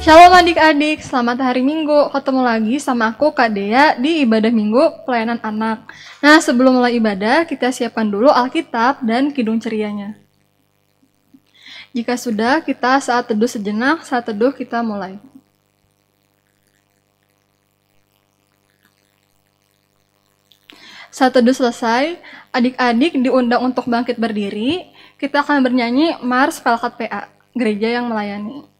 Shalom adik-adik, selamat hari Minggu. Ketemu lagi sama aku Kak Dea di ibadah Minggu Pelayanan Anak. Nah, sebelum mulai ibadah, kita siapkan dulu Alkitab dan Kidung Cerianya. Jika sudah, kita saat teduh sejenak, saat teduh kita mulai. Saat teduh selesai, adik-adik diundang untuk bangkit berdiri. Kita akan bernyanyi Mars Pelkat PA, Gereja yang Melayani.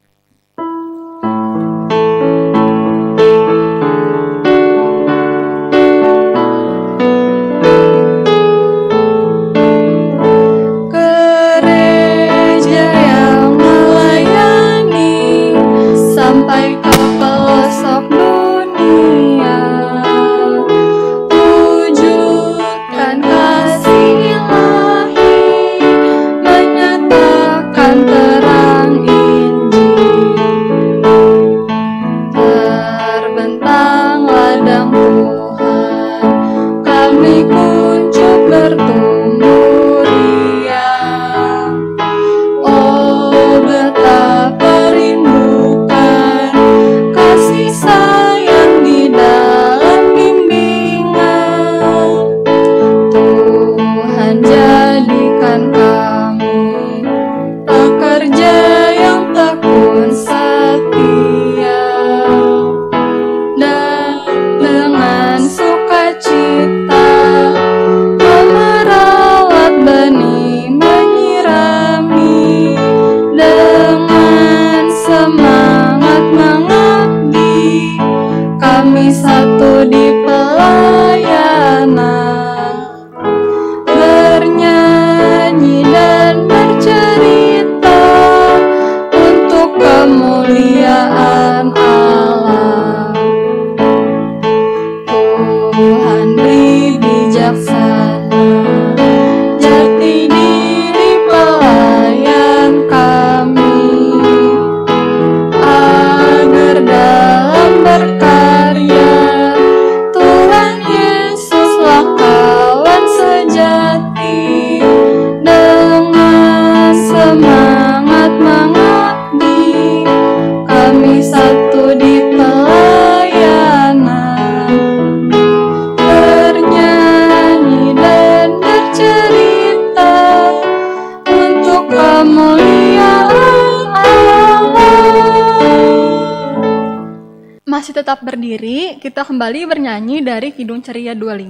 Masih tetap berdiri, kita kembali bernyanyi dari Kidung Ceria 25.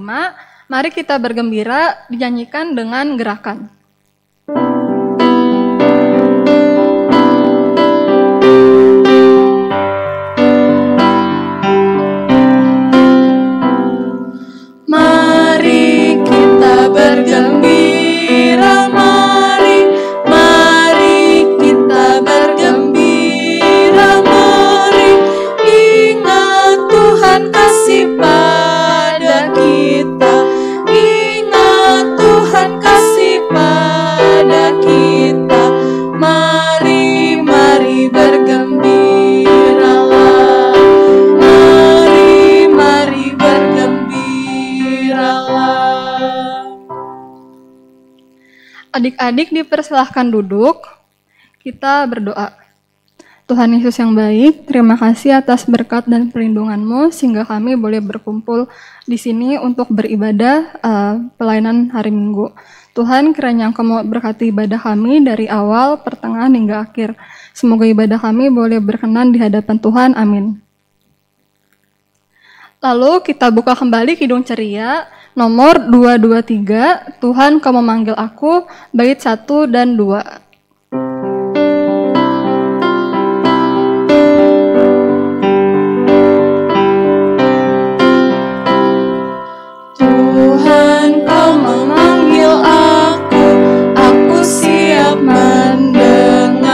Mari kita bergembira, dinyanyikan dengan gerakan. Mari kita bergembira, mari kita bergembira, Tuhan kasih pada kita, ingat Tuhan kasih pada kita. Mari bergembiralah, mari bergembiralah. Adik-adik dipersilahkan duduk, kita berdoa. Tuhan Yesus yang baik, terima kasih atas berkat dan perlindungan-Mu sehingga kami boleh berkumpul di sini untuk beribadah pelayanan hari Minggu. Tuhan, kiranya Engkau mau berkati ibadah kami dari awal, pertengahan hingga akhir. Semoga ibadah kami boleh berkenan di hadapan Tuhan. Amin. Lalu kita buka kembali Kidung Ceria nomor 223, Tuhan Kau memanggil aku, bait 1 dan 2. Mendengar,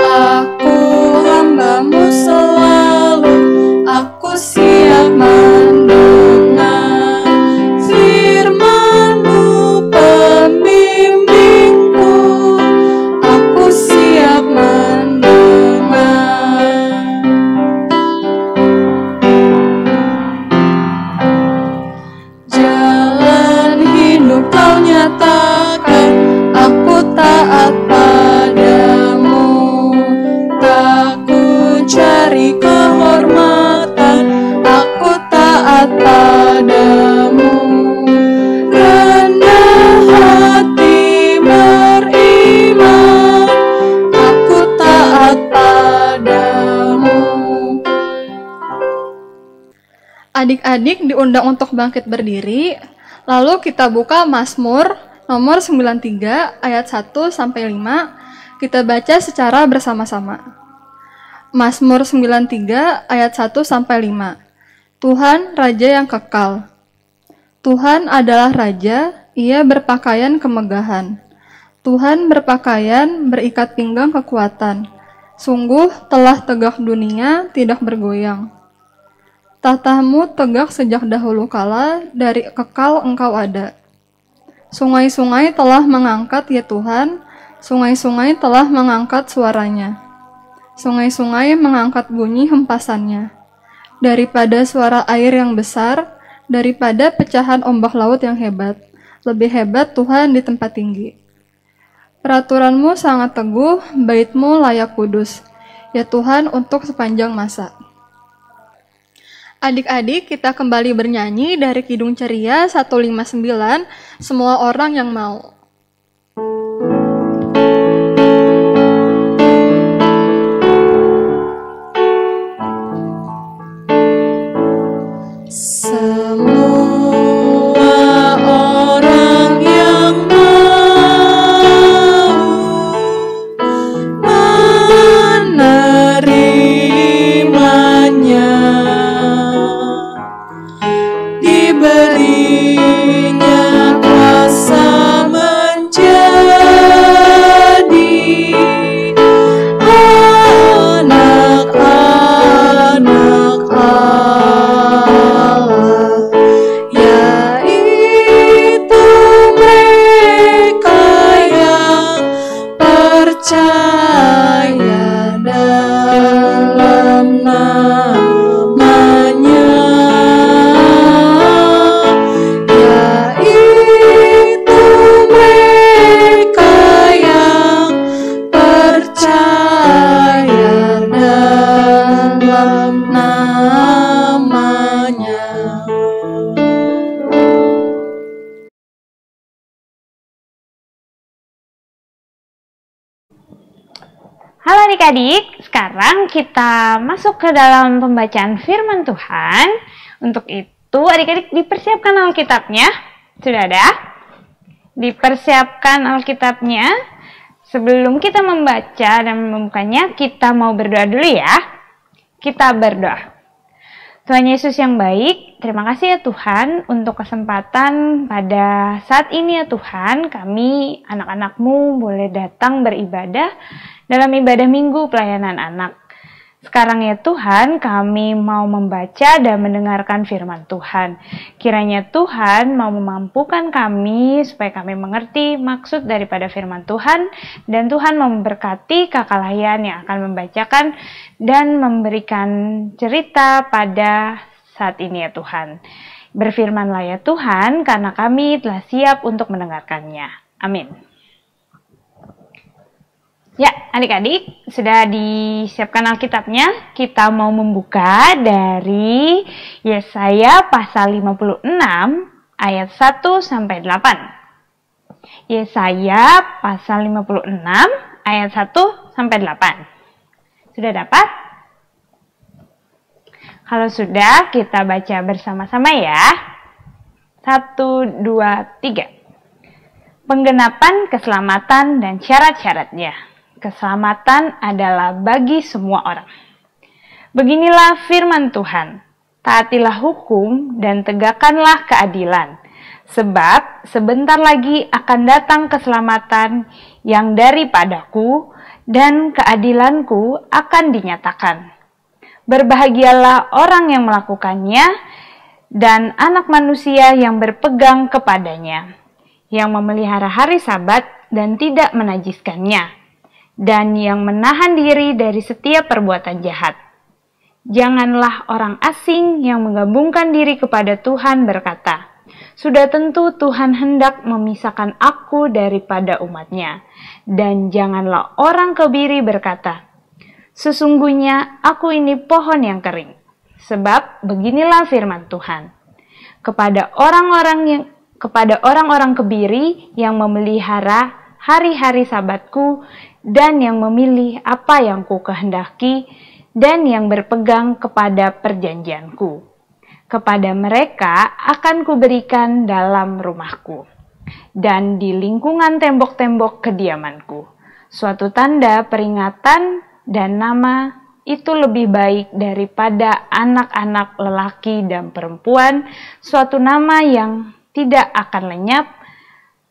aku hamba-Mu selalu, aku siap mendengar firman-Mu, pembimbingku. Adik-adik diundang untuk bangkit berdiri, lalu kita buka Mazmur nomor 93 ayat 1 sampai 5, kita baca secara bersama-sama. Mazmur 93 ayat 1 sampai 5. Tuhan Raja yang kekal. Tuhan adalah Raja, Ia berpakaian kemegahan. Tuhan berpakaian berikat pinggang kekuatan. Sungguh telah tegak dunia, tidak bergoyang. Tahtamu tegak sejak dahulu kala, dari kekal Engkau ada. Sungai-sungai telah mengangkat, ya Tuhan, sungai-sungai telah mengangkat suaranya. Sungai-sungai mengangkat bunyi hempasannya. Daripada suara air yang besar, daripada pecahan ombak laut yang hebat, lebih hebat Tuhan di tempat tinggi. Peraturanmu sangat teguh, bait-Mu layak kudus, ya Tuhan untuk sepanjang masa. Adik-adik, kita kembali bernyanyi dari Kidung Ceria 159, Semua Orang Yang Mau. Halo adik-adik, sekarang kita masuk ke dalam pembacaan firman Tuhan. Untuk itu adik-adik dipersiapkan Alkitabnya. Sudah ada? Dipersiapkan Alkitabnya. Sebelum kita membaca dan membukanya, kita mau berdoa dulu ya. Kita berdoa. Tuhan Yesus yang baik, terima kasih ya Tuhan untuk kesempatan pada saat ini ya Tuhan, kami anak-anak-Mu boleh datang beribadah dalam ibadah minggu pelayanan anak. Sekarang ya Tuhan, kami mau membaca dan mendengarkan firman Tuhan. Kiranya Tuhan mau memampukan kami supaya kami mengerti maksud daripada firman Tuhan. Dan Tuhan mau memberkati Kakak Layan yang akan membacakan dan memberikan cerita pada saat ini ya Tuhan. Berfirmanlah ya Tuhan, karena kami telah siap untuk mendengarkannya. Amin. Ya, adik-adik, sudah disiapkan Alkitabnya. Kita mau membuka dari Yesaya pasal 56 ayat 1 sampai 8. Yesaya pasal 56 ayat 1 sampai 8. Sudah dapat? Kalau sudah, kita baca bersama-sama ya. 1, 2, 3. Penggenapan keselamatan dan syarat-syaratnya. Keselamatan adalah bagi semua orang. Beginilah firman Tuhan, taatilah hukum dan tegakkanlah keadilan, sebab sebentar lagi akan datang keselamatan yang daripadaku dan keadilanku akan dinyatakan. Berbahagialah orang yang melakukannya dan anak manusia yang berpegang kepadanya, yang memelihara hari Sabat dan tidak menajiskannya, dan yang menahan diri dari setiap perbuatan jahat. Janganlah orang asing yang menggabungkan diri kepada Tuhan berkata, sudah tentu Tuhan hendak memisahkan aku daripada umatnya. Dan janganlah orang kebiri berkata, sesungguhnya aku ini pohon yang kering. Sebab beginilah firman Tuhan, kepada orang-orang kebiri yang memelihara hari-hari Sabatku dan yang memilih apa yang ku kehendaki dan yang berpegang kepada perjanjianku. Kepada mereka akan kuberikan dalam rumahku dan di lingkungan tembok-tembok kediamanku suatu tanda peringatan dan nama itu lebih baik daripada anak-anak lelaki dan perempuan, suatu nama yang tidak akan lenyap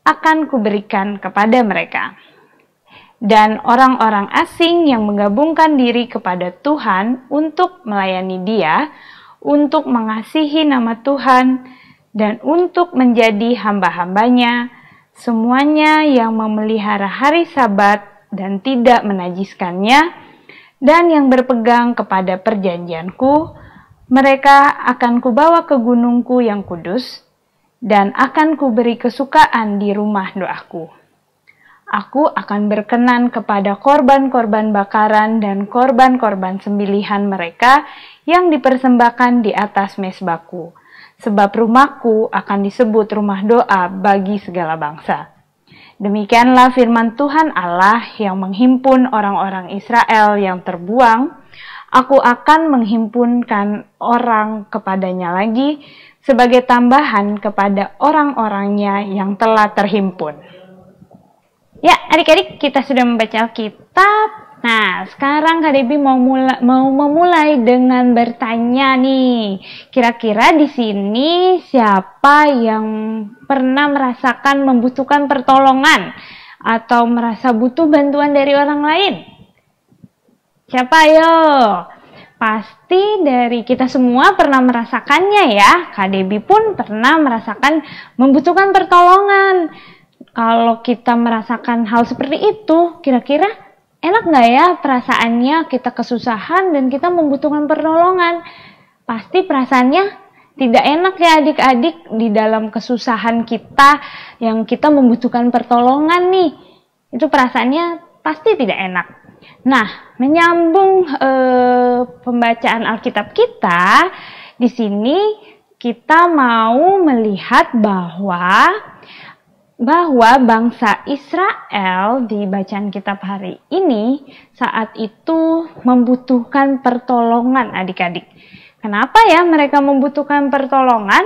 akan kuberikan kepada mereka. Dan orang-orang asing yang menggabungkan diri kepada Tuhan untuk melayani Dia, untuk mengasihi nama Tuhan, dan untuk menjadi hamba-hambanya, semuanya yang memelihara hari Sabat dan tidak menajiskannya, dan yang berpegang kepada perjanjianku, mereka akan kubawa ke gunungku yang kudus, dan akan kuberi kesukaan di rumah doaku. Aku akan berkenan kepada korban-korban bakaran dan korban-korban sembelihan mereka yang dipersembahkan di atas mezbahku, sebab rumahku akan disebut rumah doa bagi segala bangsa. Demikianlah firman Tuhan Allah yang menghimpun orang-orang Israel yang terbuang. Aku akan menghimpunkan orang kepadanya lagi sebagai tambahan kepada orang-orangnya yang telah terhimpun. Ya, adik-adik, kita sudah membaca Alkitab. Nah, sekarang Kak Debbie mau memulai dengan bertanya nih. Kira-kira di sini siapa yang pernah merasakan membutuhkan pertolongan atau merasa butuh bantuan dari orang lain? Siapa ayo? Pasti dari kita semua pernah merasakannya ya. Kak Debbie pun pernah merasakan membutuhkan pertolongan. Kalau kita merasakan hal seperti itu, kira-kira enak nggak ya perasaannya kita kesusahan dan kita membutuhkan pertolongan? Pasti perasaannya tidak enak ya adik-adik di dalam kesusahan kita yang kita membutuhkan pertolongan nih. Itu perasaannya pasti tidak enak. Nah, menyambung pembacaan Alkitab kita, di sini kita mau melihat bahwa bangsa Israel di bacaan kitab hari ini saat itu membutuhkan pertolongan adik-adik. Kenapa ya mereka membutuhkan pertolongan?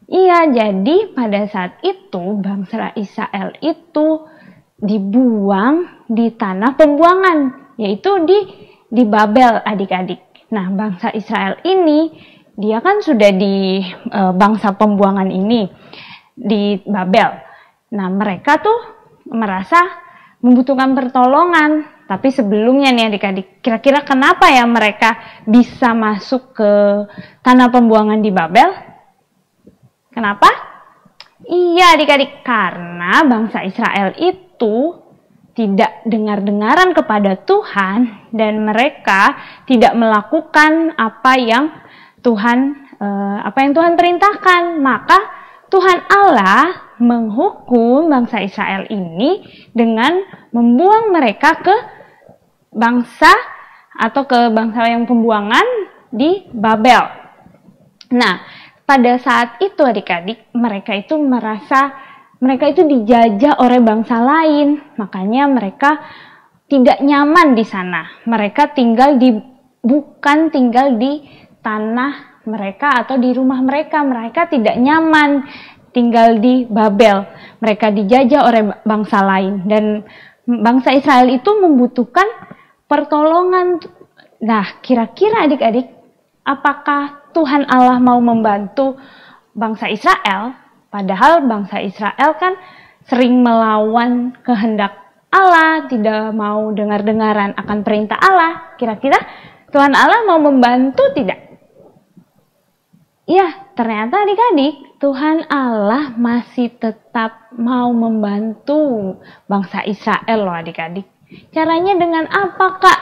Iya, jadi pada saat itu bangsa Israel itu dibuang di tanah pembuangan, yaitu di Babel adik-adik. Nah, bangsa Israel ini dia kan sudah di bangsa pembuangan ini di Babel. Nah, mereka tuh merasa membutuhkan pertolongan. Tapi sebelumnya nih adik-adik, kira-kira kenapa ya mereka bisa masuk ke tanah pembuangan di Babel? Kenapa? Iya adik-adik, karena bangsa Israel itu tidak dengar-dengaran kepada Tuhan dan mereka tidak melakukan apa yang Tuhan perintahkan. Maka Tuhan Allah menghukum bangsa Israel ini dengan membuang mereka ke bangsa yang pembuangan di Babel. Nah, pada saat itu adik-adik, mereka itu merasa mereka itu dijajah oleh bangsa lain. Makanya mereka tidak nyaman di sana. Mereka bukan tinggal di tanah mereka atau di rumah mereka. Mereka tidak nyaman tinggal di Babel. Mereka dijajah oleh bangsa lain dan bangsa Israel itu membutuhkan pertolongan. Nah, kira-kira adik-adik, apakah Tuhan Allah mau membantu bangsa Israel? Padahal bangsa Israel kan sering melawan kehendak Allah, tidak mau dengar-dengaran akan perintah Allah. Kira-kira Tuhan Allah mau membantu tidak? Ya, ternyata adik-adik, Tuhan Allah masih tetap mau membantu bangsa Israel loh adik-adik. Caranya dengan apa Kak?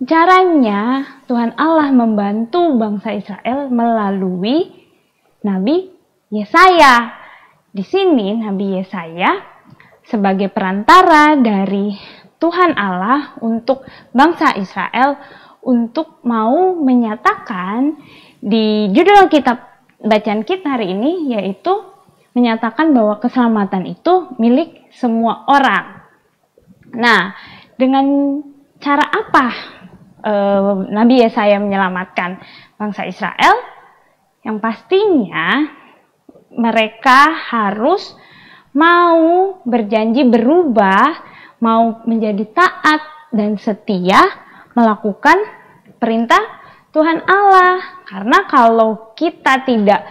Caranya Tuhan Allah membantu bangsa Israel melalui Nabi Yesaya. Di sini Nabi Yesaya sebagai perantara dari Tuhan Allah untuk bangsa Israel untuk mau menyatakan di judul kitab bacaan kita hari ini, yaitu menyatakan bahwa keselamatan itu milik semua orang. Nah, dengan cara apa Nabi Yesaya menyelamatkan bangsa Israel? Yang pastinya mereka harus mau berjanji berubah, mau menjadi taat dan setia melakukan perintah Tuhan Allah. Karena kalau kita tidak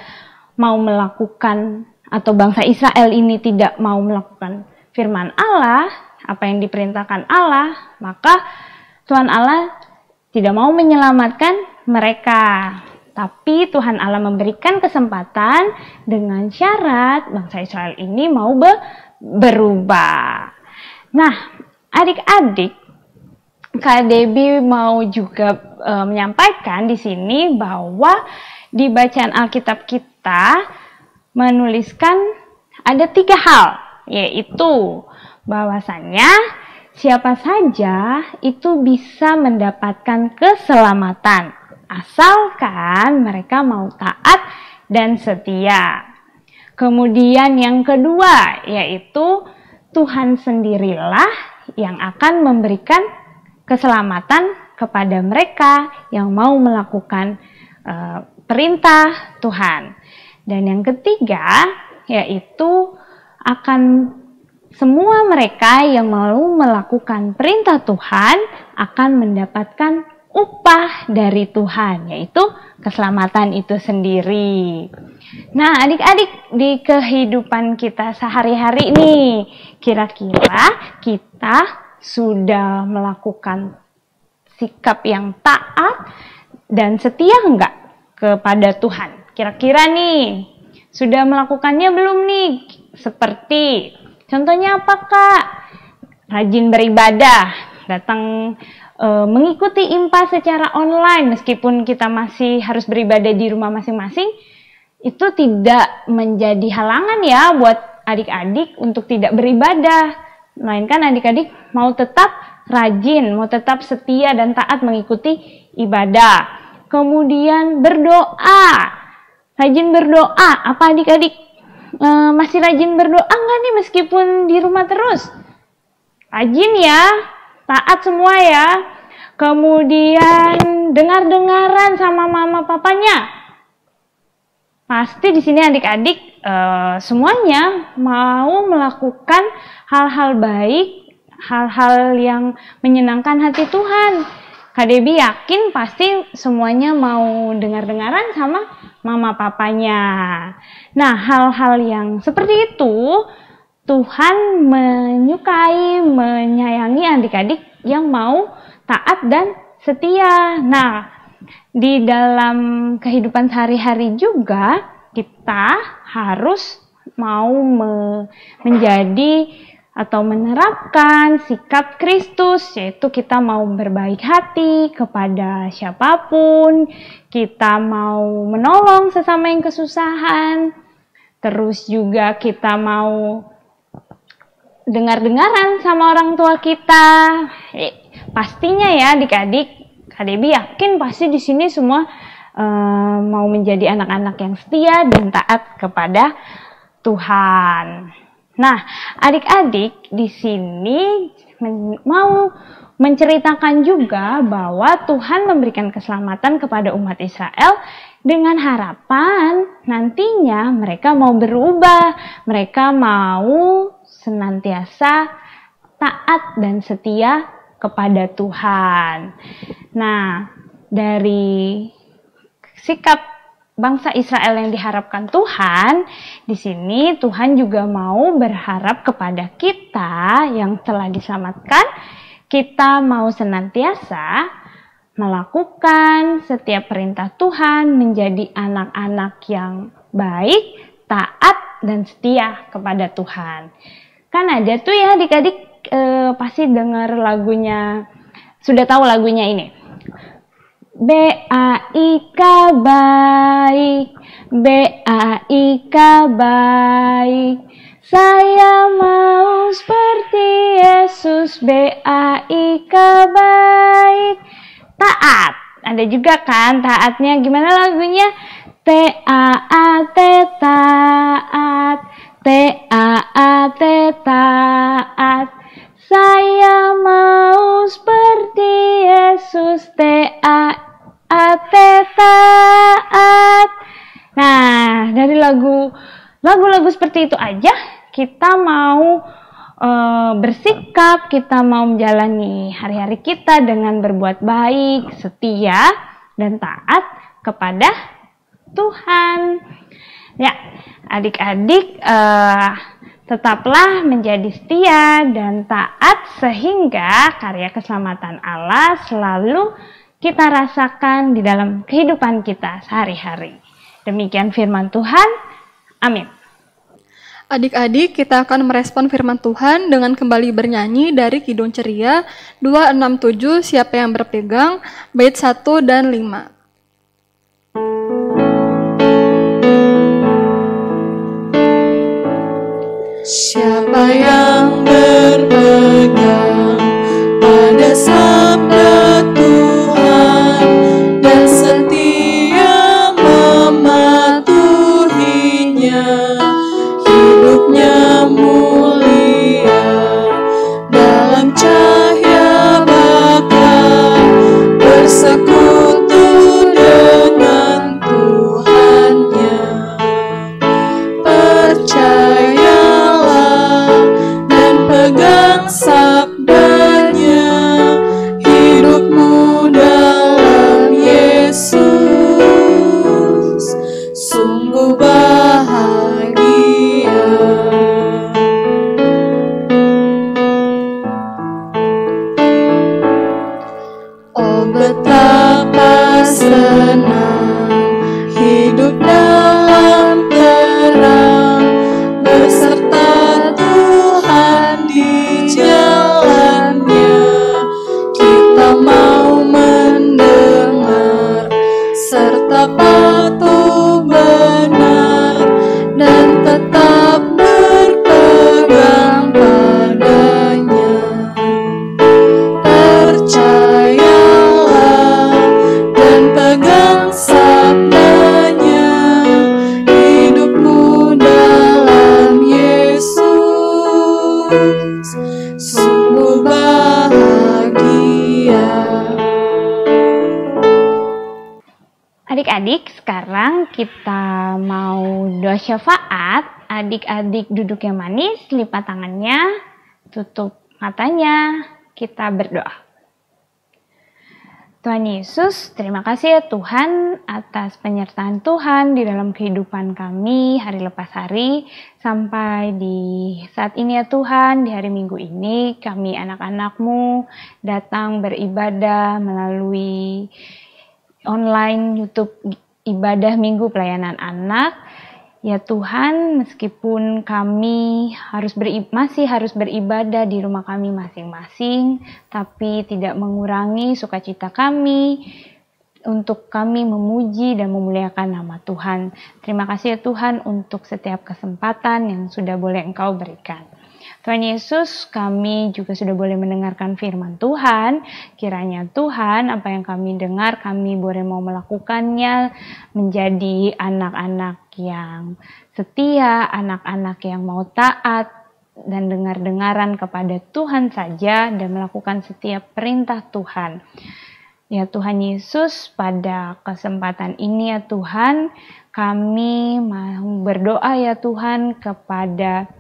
mau melakukan, atau bangsa Israel ini tidak mau melakukan firman Allah, apa yang diperintahkan Allah, maka Tuhan Allah tidak mau menyelamatkan mereka. Tapi Tuhan Allah memberikan kesempatan dengan syarat bangsa Israel ini mau berubah. Nah, adik-adik, Kak Debbie mau juga menyampaikan di sini bahwa di bacaan Alkitab kita menuliskan ada 3 hal, yaitu bahwasannya siapa saja itu bisa mendapatkan keselamatan, asalkan mereka mau taat dan setia. Kemudian yang kedua, yaitu Tuhan sendirilah yang akan memberikan keselamatan kepada mereka yang mau melakukan perintah Tuhan. Dan yang ketiga, yaitu akan semua mereka yang mau melakukan perintah Tuhan akan mendapatkan upah dari Tuhan, yaitu keselamatan itu sendiri. Nah, adik-adik, di kehidupan kita sehari-hari nih, kira-kira kita sudah melakukan sikap yang taat dan setia enggak kepada Tuhan? Kira-kira nih, sudah melakukannya belum nih? Seperti, contohnya apa, Kak? Rajin beribadah, datang mengikuti IMPA secara online, meskipun kita masih harus beribadah di rumah masing-masing, itu tidak menjadi halangan ya buat adik-adik untuk tidak beribadah. Melainkan adik-adik mau tetap rajin, mau tetap setia dan taat mengikuti ibadah. Kemudian berdoa, rajin berdoa. Apa adik-adik masih rajin berdoa nggak nih meskipun di rumah terus? Rajin ya, taat semua ya. Kemudian dengar-dengaran sama mama papanya. Pasti di sini adik-adik semuanya mau melakukan hal-hal baik, hal-hal yang menyenangkan hati Tuhan. Kak Debbie yakin pasti semuanya mau dengar-dengaran sama mama papanya. Nah, hal-hal yang seperti itu Tuhan menyukai, menyayangi adik-adik yang mau taat dan setia. Nah, di dalam kehidupan sehari-hari juga kita harus mau menjadi atau menerapkan sikap Kristus, yaitu kita mau berbaik hati kepada siapapun, kita mau menolong sesama yang kesusahan, terus juga kita mau dengar-dengaran sama orang tua kita. Pastinya ya adik-adik, Kak Debbie yakin pasti di sini semua mau menjadi anak-anak yang setia dan taat kepada Tuhan. Nah, adik-adik di sini mau menceritakan juga bahwa Tuhan memberikan keselamatan kepada umat Israel dengan harapan nantinya mereka mau berubah, mereka mau senantiasa taat dan setia kepada Tuhan. Nah, dari sikap bangsa Israel yang diharapkan Tuhan, di sini Tuhan juga mau berharap kepada kita yang telah diselamatkan, kita mau senantiasa melakukan setiap perintah Tuhan, menjadi anak-anak yang baik, taat, dan setia kepada Tuhan. Kan ada tuh ya adik-adik pasti dengar lagunya, sudah tahu lagunya ini. BAIK baik, BAIK baik, saya mau seperti Yesus, BAIK baik. Taat, ada juga kan taatnya, gimana lagunya? TAAT taat, TAAT taat, saya mau seperti Yesus, TAAT taat. dari lagu-lagu seperti itu aja kita mau bersikap, kita mau menjalani hari-hari kita dengan berbuat baik, setia, dan taat kepada Tuhan. Ya, adik-adik tetaplah menjadi setia dan taat sehingga karya keselamatan Allah selalu kita rasakan di dalam kehidupan kita sehari-hari. Demikian firman Tuhan. Amin. Adik-adik, kita akan merespon firman Tuhan dengan kembali bernyanyi dari Kidung Ceria 267, Siapa yang berpegang, bait 1 dan 5. Siapa yang berpegang pada sabda Tuhan dan setia mematuhinya, hidupnya mulia dalam cahaya bakar, bersekutu dengan Tuhannya. Percayalah dan pegang sabdanya, hidupmu dalam Yesus sungguh bahagia. Oh, betapa senang hidup dalam terang, beserta Tuhan di jalannya. Kita mau mendengar serta patuh benar dan tetap berpegang padanya. Percayalah dan pegang sabdanya, hidupmu dalam Yesus sungguh bahagia. Adik-adik, sekarang kita mau doa syafaat. Adik-adik duduk yang manis, lipat tangannya, tutup matanya, kita berdoa. Tuhan Yesus, terima kasih ya Tuhan atas penyertaan Tuhan di dalam kehidupan kami hari lepas hari sampai di saat ini ya Tuhan. Di hari Minggu ini kami anak-anak-Mu datang beribadah melalui online YouTube ibadah Minggu Pelayanan Anak. Ya Tuhan, meskipun kami masih harus beribadah di rumah kami masing-masing, tapi tidak mengurangi sukacita kami untuk kami memuji dan memuliakan nama Tuhan. Terima kasih ya Tuhan untuk setiap kesempatan yang sudah boleh Engkau berikan. Tuhan Yesus, kami juga sudah boleh mendengarkan firman Tuhan. Kiranya Tuhan, apa yang kami dengar, kami boleh mau melakukannya menjadi anak-anak yang setia, anak-anak yang mau taat dan dengar-dengaran kepada Tuhan saja dan melakukan setiap perintah Tuhan. Ya Tuhan Yesus, pada kesempatan ini ya Tuhan, kami mau berdoa ya Tuhan kepada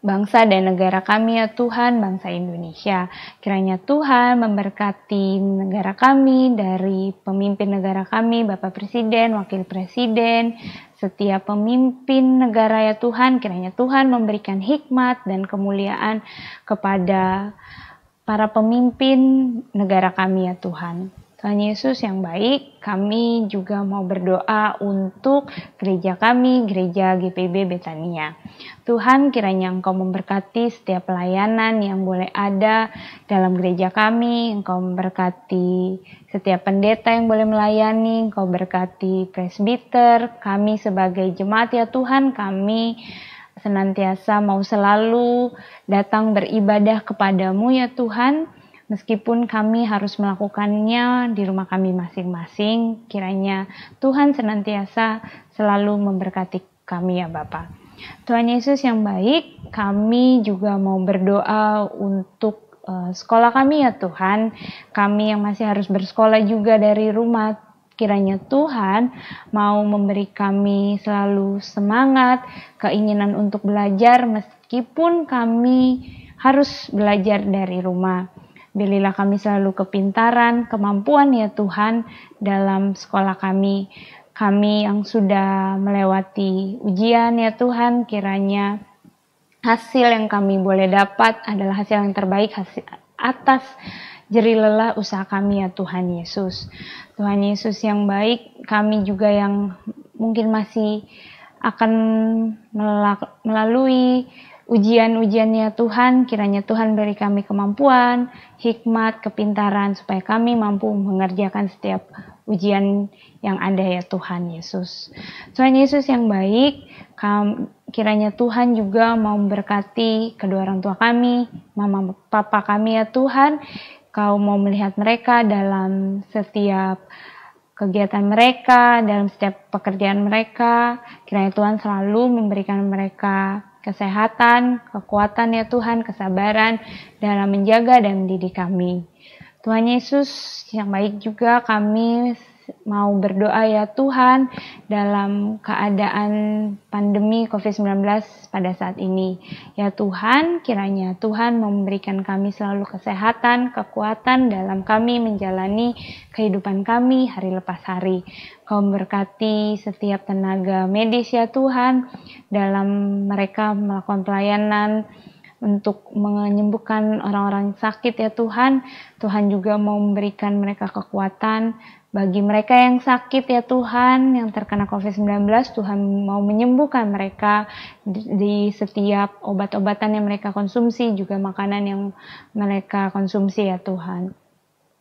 bangsa dan negara kami ya Tuhan, bangsa Indonesia. Kiranya Tuhan memberkati negara kami, dari pemimpin negara kami, Bapak Presiden, Wakil Presiden, setiap pemimpin negara ya Tuhan. Kiranya Tuhan memberikan hikmat dan kemuliaan kepada para pemimpin negara kami ya Tuhan. Tuhan Yesus yang baik, kami juga mau berdoa untuk gereja kami, gereja GPB Betania. Tuhan, kiranya Engkau memberkati setiap pelayanan yang boleh ada dalam gereja kami. Engkau memberkati setiap pendeta yang boleh melayani. Engkau berkati presbiter, kami sebagai jemaat ya Tuhan, kami senantiasa mau selalu datang beribadah kepadamu ya Tuhan. Meskipun kami harus melakukannya di rumah kami masing-masing, kiranya Tuhan senantiasa selalu memberkati kami ya Bapa. Tuhan Yesus yang baik, kami juga mau berdoa untuk sekolah kami ya Tuhan. Kami yang masih harus bersekolah juga dari rumah, Kiranya Tuhan mau memberi kami selalu semangat, keinginan untuk belajar meskipun kami harus belajar dari rumah. Berilah kami selalu kepintaran, kemampuan ya Tuhan dalam sekolah kami. Kami yang sudah melewati ujian ya Tuhan, kiranya hasil yang kami boleh dapat adalah hasil yang terbaik atas jerih lelah usaha kami ya Tuhan Yesus. Tuhan Yesus yang baik, kami juga yang mungkin masih akan melalui ujian-ujian ya Tuhan, kiranya Tuhan beri kami kemampuan, hikmat, kepintaran, supaya kami mampu mengerjakan setiap ujian yang ada ya Tuhan Yesus. Tuhan Yesus yang baik, kiranya Tuhan juga mau memberkati kedua orang tua kami, mama papa kami ya Tuhan. Kau mau melihat mereka dalam setiap kegiatan mereka, dalam setiap pekerjaan mereka. Kiranya Tuhan selalu memberikan mereka kesehatan, kekuatan ya Tuhan, kesabaran dalam menjaga dan mendidik kami. Tuhan Yesus yang baik juga, kami mau berdoa ya Tuhan dalam keadaan pandemi COVID-19 pada saat ini. Ya Tuhan, kiranya Tuhan memberikan kami selalu kesehatan, kekuatan dalam kami menjalani kehidupan kami hari lepas hari. Kau memberkati setiap tenaga medis ya Tuhan dalam mereka melakukan pelayanan untuk menyembuhkan orang-orang sakit ya Tuhan. Tuhan juga mau memberikan mereka kekuatan. Bagi mereka yang sakit ya Tuhan, yang terkena COVID-19, Tuhan mau menyembuhkan mereka di setiap obat-obatan yang mereka konsumsi, juga makanan yang mereka konsumsi ya Tuhan.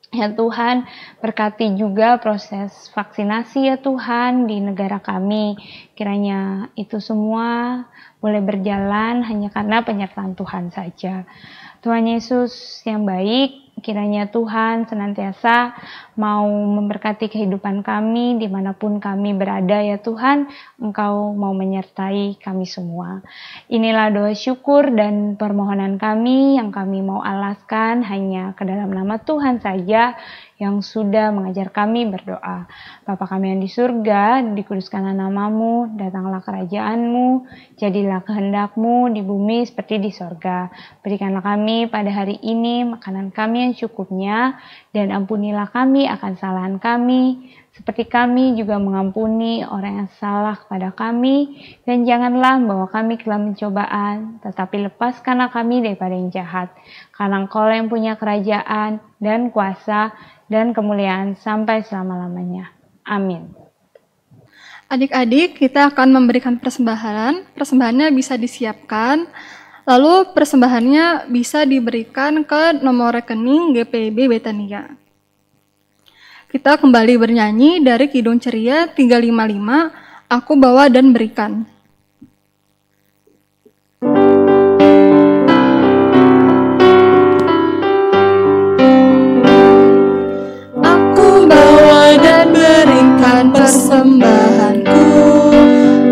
Ya Tuhan, berkati juga proses vaksinasi ya Tuhan di negara kami. Kiranya itu semua boleh berjalan hanya karena penyertaan Tuhan saja. Tuhan Yesus yang baik, kiranya Tuhan senantiasa mau memberkati kehidupan kami dimanapun kami berada ya Tuhan. Engkau mau menyertai kami semua. Inilah doa syukur dan permohonan kami yang kami mau alaskan hanya ke dalam nama Tuhan saja yang sudah mengajar kami berdoa. Bapa kami yang di surga, dikuduskanlah namamu, datanglah kerajaan-Mu, jadilah kehendak-Mu di bumi seperti di sorga. Berikanlah kami pada hari ini makanan kami yang cukupnya, dan ampunilah kami akan kesalahan kami, seperti kami juga mengampuni orang yang salah kepada kami, dan janganlah membawa kami ke dalam pencobaan, tetapi lepaskanlah kami daripada yang jahat. Karena Engkau yang punya kerajaan dan kuasa dan kemuliaan sampai selama-lamanya. Amin. Adik-adik, kita akan memberikan persembahan. Persembahannya bisa disiapkan. Lalu persembahannya bisa diberikan ke nomor rekening GPIB Betania. Kita kembali bernyanyi dari Kidung Ceria 355, Aku Bawa dan Berikan. Aku bawa dan berikan persembahanku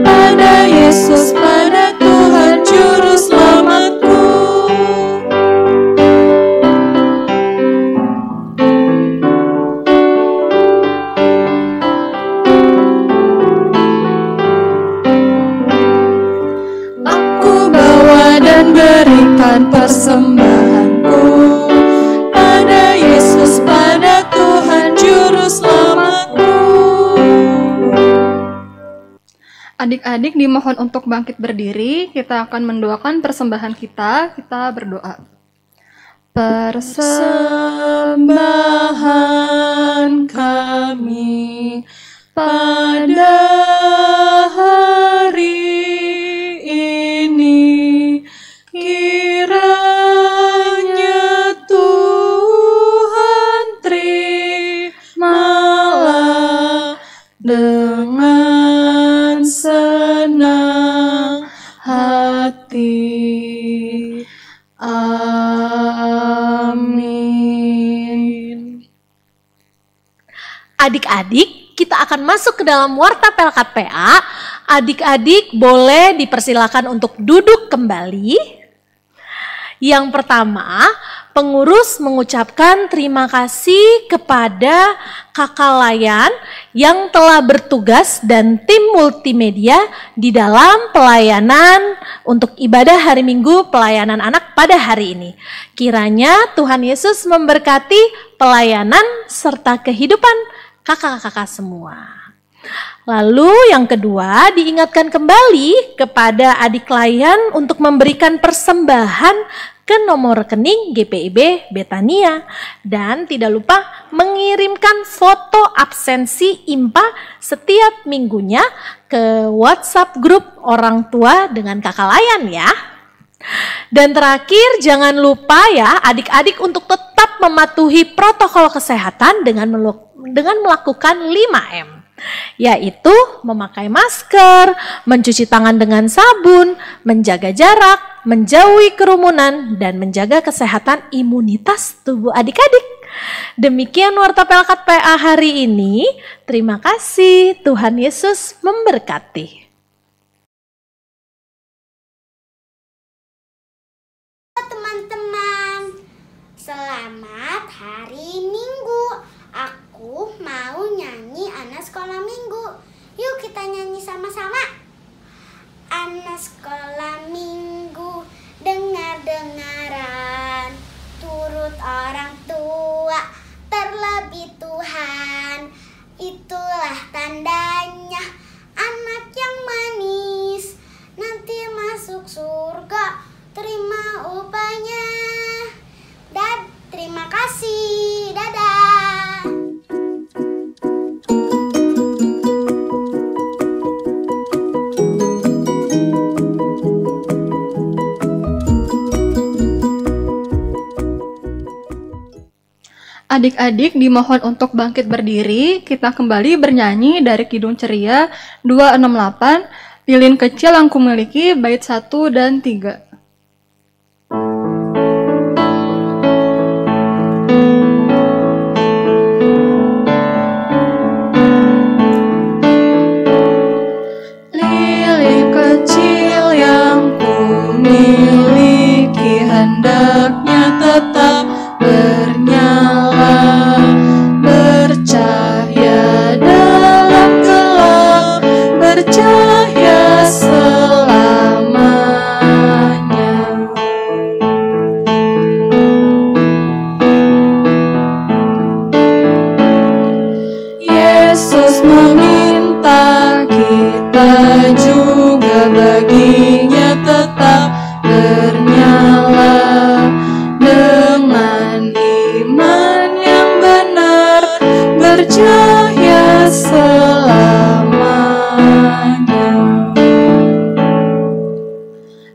pada Yesus, pada Tuhan Juru Selamatku. Aku bawa dan berikan persembahanku pada Yesus, pada Tuhan Juru Selamatku. Adik-adik dimohon untuk bangkit berdiri. Kita akan mendoakan persembahan kita. Kita berdoa. Persembahan kami pada hari ini, kiranya Tuhan terimalah dengan senang hati. Amin. Adik-adik, kita akan masuk ke dalam Warta Pelkat PA. Adik-adik boleh dipersilakan untuk duduk kembali. Yang pertama, pengurus mengucapkan terima kasih kepada Kakak Layan yang telah bertugas dan tim multimedia di dalam pelayanan untuk ibadah hari Minggu pelayanan anak pada hari ini. Kiranya Tuhan Yesus memberkati pelayanan serta kehidupan kakak-kakak semua. Lalu yang kedua, diingatkan kembali kepada adik Layan untuk memberikan persembahan ke nomor rekening GPIB Betania. Dan tidak lupa mengirimkan foto absensi IMPA setiap minggunya ke WhatsApp grup orang tua dengan kakak Layan ya. Dan terakhir, jangan lupa ya adik-adik untuk tetap mematuhi protokol kesehatan dengan melakukan 5M. Yaitu memakai masker, mencuci tangan dengan sabun, menjaga jarak, menjauhi kerumunan, dan menjaga kesehatan imunitas tubuh adik-adik. Demikian Warta Pelkat PA hari ini. Terima kasih, Tuhan Yesus memberkati. Teman-teman, selamat hari Minggu. Aku mau nyanyi anak sekolah minggu. Yuk kita nyanyi sama-sama. Anak sekolah minggu, dengar-dengaran, turut orang tua, terlebih Tuhan. Itulah tandanya anak yang manis, nanti masuk surga, terima upahnya. Terima kasih, dadah. Adik-adik dimohon untuk bangkit berdiri, kita kembali bernyanyi dari Kidung Ceria 268, Lilin Kecil yang Kumiliki, bait 1 dan 3. Lilin kecil yang kumiliki, hendaknya tetap bernyala, bercahaya dalam gelap, bercahaya selamanya. Yesus meminta kita juga baginya tetap bernyala dengan iman yang benar, bercahaya selamanya.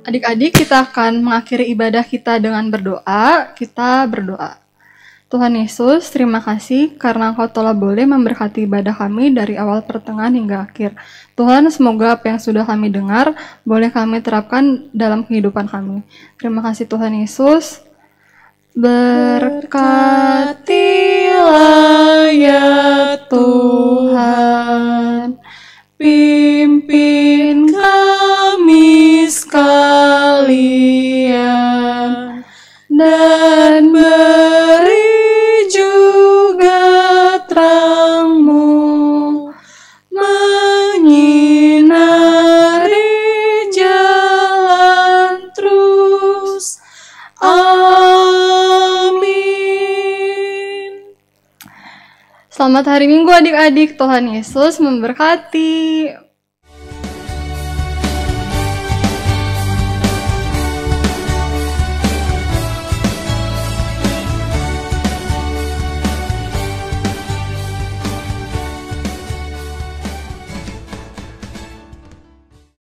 Adik-adik, kita akan mengakhiri ibadah kita dengan berdoa. Kita berdoa. Tuhan Yesus, terima kasih karena Engkau telah boleh memberkati ibadah kami dari awal pertengahan hingga akhir. Tuhan, semoga apa yang sudah kami dengar boleh kami terapkan dalam kehidupan kami. Terima kasih Tuhan Yesus. Berkatilah ya Tuhan, pimpin kami sekalian, dan beri juga terang-Mu menyinari jalan terus. Amin. Selamat hari Minggu adik-adik, Tuhan Yesus memberkati.